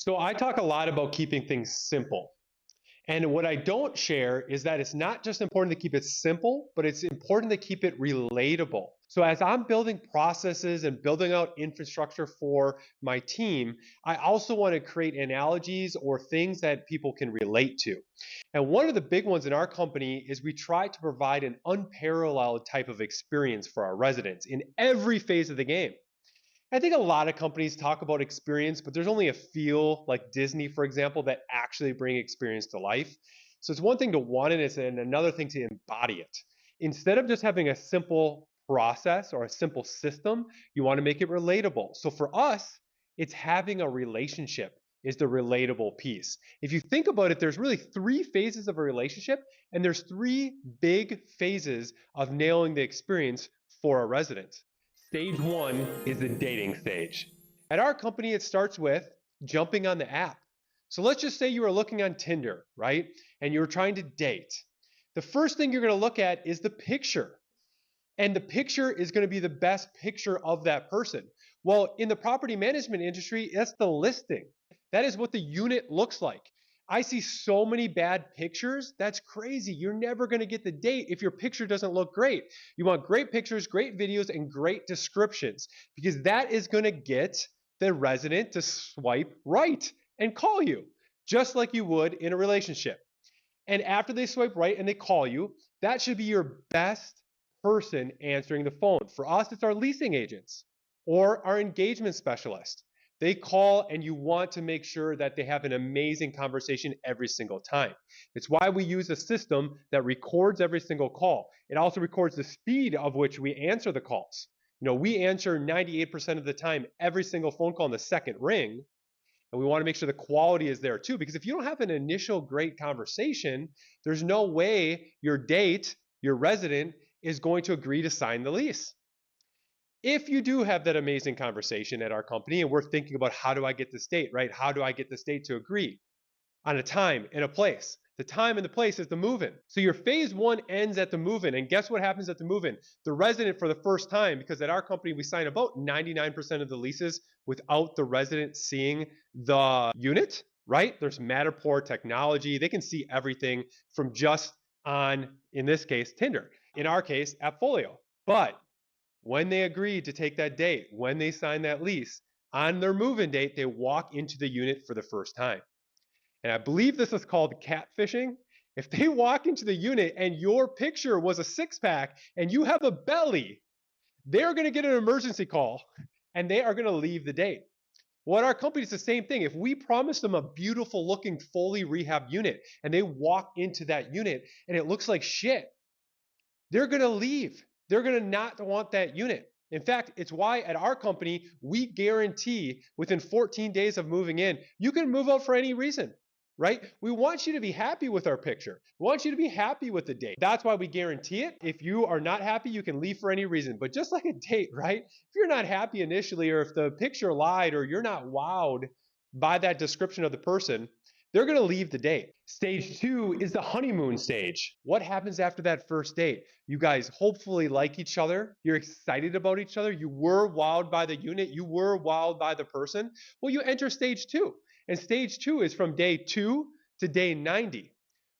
So I talk a lot about keeping things simple. And what I don't share is that it's not just important to keep it simple, but it's important to keep it relatable. So as I'm building processes and building out infrastructure for my team, I also want to create analogies or things that people can relate to. And one of the big ones in our company is we try to provide an unparalleled type of experience for our residents in every phase of the game. I think a lot of companies talk about experience, but there's only a few, like Disney, for example, that actually bring experience to life. So it's one thing to want it, it's another thing to embody it. Instead of just having a simple process or a simple system, you want to make it relatable. So for us, it's having a relationship is the relatable piece. If you think about it, there's really three phases of a relationship, and there's three big phases of nailing the experience for a resident. Stage one is the dating stage. At our company, it starts with jumping on the app. So let's just say you are looking on Tinder, right? And you're trying to date. The first thing you're going to look at is the picture. And the picture is going to be the best picture of that person. Well, in the property management industry, that's the listing. That is what the unit looks like. I see so many bad pictures. That's crazy. You're never going to get the date if your picture doesn't look great. You want great pictures, great videos, and great descriptions because that is going to get the resident to swipe right and call you, just like you would in a relationship. And after they swipe right and they call you, that should be your best person answering the phone. For us, it's our leasing agents or our engagement specialist. They call and you want to make sure that they have an amazing conversation every single time. It's why we use a system that records every single call. It also records the speed of which we answer the calls. We answer 98% of the time every single phone call in the second ring. And we want to make sure the quality is there too, because if you don't have an initial great conversation, there's no way your date, your resident, is going to agree to sign the lease. If you do have that amazing conversation at our company and we're thinking about how do I get the date, right? How do I get the date to agree on a time and a place? The time and the place is the move-in. So your phase one ends at the move-in. And guess what happens at the move-in? The resident for the first time, because at our company we sign about 99% of the leases without the resident seeing the unit, right? There's Matterport technology. They can see everything from just on, in this case, Tinder. In our case, Appfolio. But when they agree to take that date, when they sign that lease, on their move-in date, they walk into the unit for the first time. And I believe this is called catfishing. If they walk into the unit and your picture was a six-pack and you have a belly, they're going to get an emergency call and they are going to leave the date. Well, at our company, it's the same thing. If we promise them a beautiful looking, fully rehabbed unit and they walk into that unit and it looks like shit, they're going to leave. They're going to not want that unit. In fact, it's why at our company, we guarantee within 14 days of moving in, you can move out for any reason, right? We want you to be happy with our picture. We want you to be happy with the date. That's why we guarantee it. If you are not happy, you can leave for any reason. But just like a date, right? If you're not happy initially, or if the picture lied, or you're not wowed by that description of the person, they're going to leave the date. Stage two is the honeymoon stage. What happens after that first date? You guys hopefully like each other. You're excited about each other. You were wowed by the unit. You were wowed by the person. Well, you enter stage two. And stage two is from day 2 to day 90.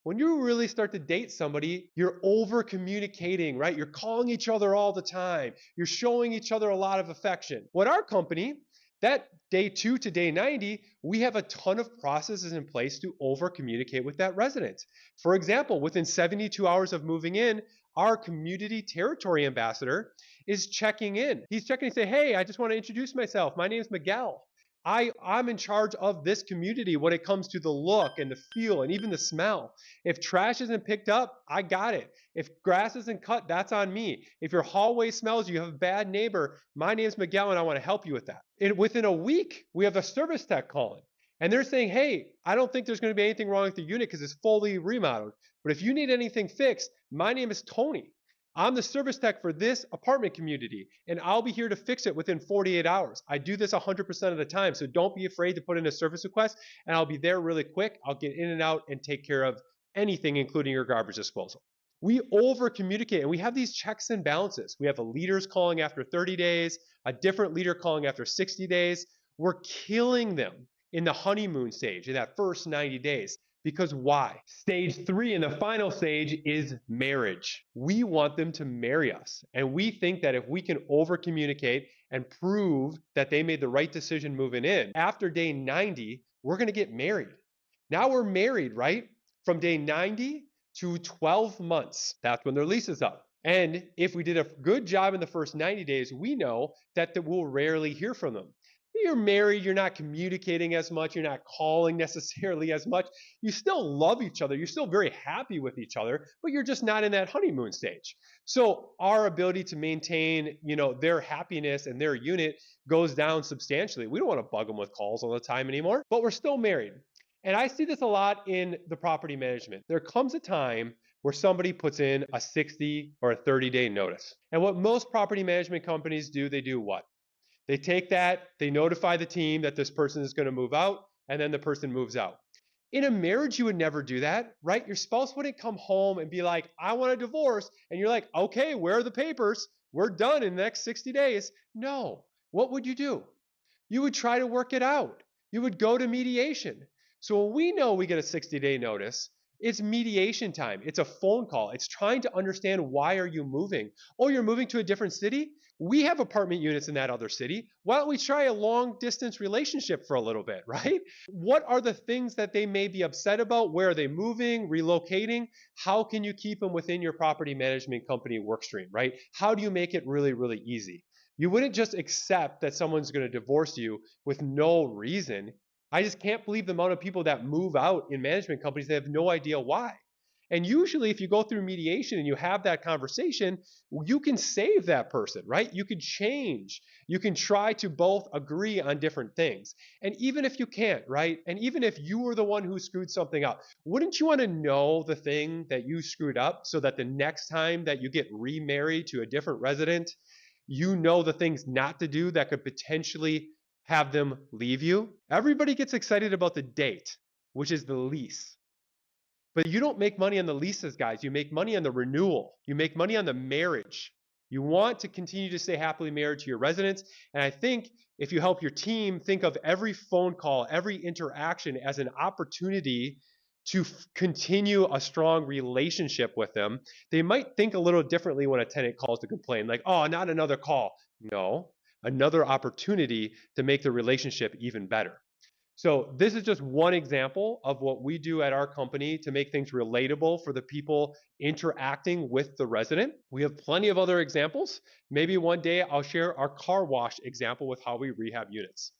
When you really start to date somebody, you're over communicating, right? You're calling each other all the time. You're showing each other a lot of affection. What our company, that day 2 to day 90, we have a ton of processes in place to over communicate with that resident. For example, within 72 hours of moving in, our community territory ambassador is checking in. He's checking and say, hey, I just want to introduce myself. My name is Miguel. I'm in charge of this community when it comes to the look and the feel and even the smell. If trash isn't picked up, I got it. If grass isn't cut, that's on me. If your hallway smells, you have a bad neighbor, my name's Miguel and I want to help you with that. And within a week, we have a service tech calling. And they're saying, hey, I don't think there's going to be anything wrong with the unit because it's fully remodeled. But if you need anything fixed, my name is Tony. I'm the service tech for this apartment community, and I'll be here to fix it within 48 hours. I do this 100% of the time, so don't be afraid to put in a service request, and I'll be there really quick. I'll get in and out and take care of anything, including your garbage disposal. We over communicate, and we have these checks and balances. We have a leaders calling after 30 days, a different leader calling after 60 days. We're killing them in the honeymoon stage, in that first 90 days. Because why? Stage 3 in the final stage is marriage. We want them to marry us. And we think that if we can over communicate and prove that they made the right decision moving in, after day 90, we're going to get married. Now we're married, right? From day 90 to 12 months. That's when their lease is up. And if we did a good job in the first 90 days, we know that we'll rarely hear from them. You're married, you're not communicating as much, you're not calling necessarily as much. You still love each other, you're still very happy with each other, but you're just not in that honeymoon stage. So our ability to maintain, their happiness and their unit goes down substantially. We don't want to bug them with calls all the time anymore, but we're still married. And I see this a lot in the property management. There comes a time where somebody puts in a 60 or a 30-day notice. And what most property management companies do, they do what? They take that, they notify the team that this person is going to move out, and then the person moves out. In a marriage, you would never do that, right? Your spouse wouldn't come home and be like, I want a divorce. And you're like, okay, where are the papers? We're done in the next 60 days. No. What would you do? You would try to work it out. You would go to mediation. So when we know we get a 60-day notice, it's mediation time. It's a phone call. It's trying to understand, why are you moving? Oh, you're moving to a different city? We have apartment units in that other city. Why don't we try a long distance relationship for a little bit, right? What are the things that they may be upset about? Where are they moving, relocating? How can you keep them within your property management company work stream, right? How do you make it really, really easy? You wouldn't just accept that someone's going to divorce you with no reason. I just can't believe the amount of people that move out in management companies that have no idea why. And usually if you go through mediation and you have that conversation, you can save that person, right? You can change. You can try to both agree on different things. And even if you can't, right? And even if you were the one who screwed something up, wouldn't you want to know the thing that you screwed up so that the next time that you get remarried to a different resident, you know the things not to do that could potentially have them leave you? Everybody gets excited about the date, which is the lease. But you don't make money on the leases, guys. You make money on the renewal. You make money on the marriage. You want to continue to stay happily married to your residents. And I think if you help your team think of every phone call, every interaction as an opportunity to continue a strong relationship with them, they might think a little differently when a tenant calls to complain, like, oh, not another call. No, another opportunity to make the relationship even better. So this is just one example of what we do at our company to make things relatable for the people interacting with the resident. We have plenty of other examples. Maybe one day I'll share our car wash example with how we rehab units.